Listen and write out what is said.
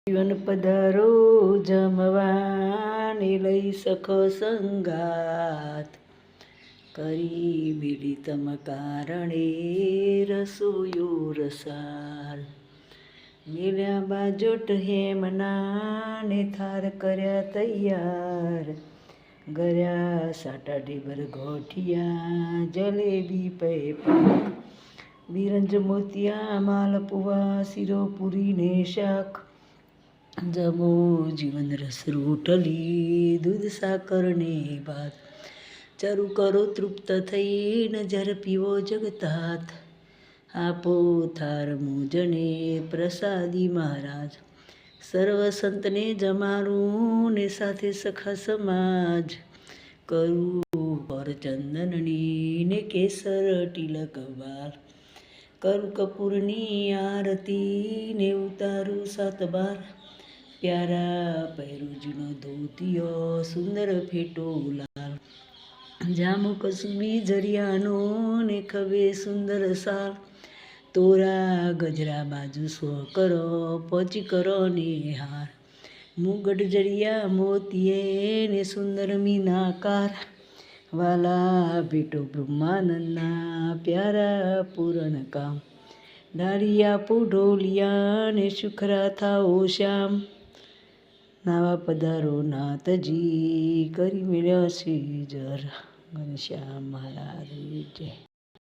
જીવન પધારો જમવાને લઈ સખો સંગાત કરી બીડી તમ કારણે રસોયો રસાલ મેલ્યા બાજોટ હેમના ને થાર કર્યા તૈયાર ગળ્યા સાટા ઢેબર ગોઠિયા જલેબી પે પાક બિરંજ મોતિયા માલપુવા શીરો પૂરી ને શાક જમો જીવન રસ રોટલી દૂધ સાકર ને ભાત ચરુ કરો તૃપ્ત થઈને જર પીવો જગતાત આપો થાર મુજને પ્રસાદી મહારાજ સર્વ સંતને જમાડું ને સાથે સખા સમાજ કરું પર ચંદનની ને કેસર તિલક બાર કરું કપૂરની આરતી ને ઉતારું સાત બાર પ્યારા પહેરુજીનો ધોતિયો સુંદર ફેટો લાલ જામુ કસુબી જરિયાનો ને ખભે સુંદર સાલ તોરા ગજરા બાજુ સો કરો પોચી કરો ને હાર મુગટ જરિયા મોતીએ ને સુંદર મીનાકાર વાલા ભેટો બ્રહ્માનંદના પ્યારા પૂરણ કામ ડાળિયા પુઢોલિયા ને સુખરા થાઓ શ્યામ નાવા પધારો નાથજી કરી મેળ્યા શ્રી જર ઘનશ્યામ મહારાજ જય.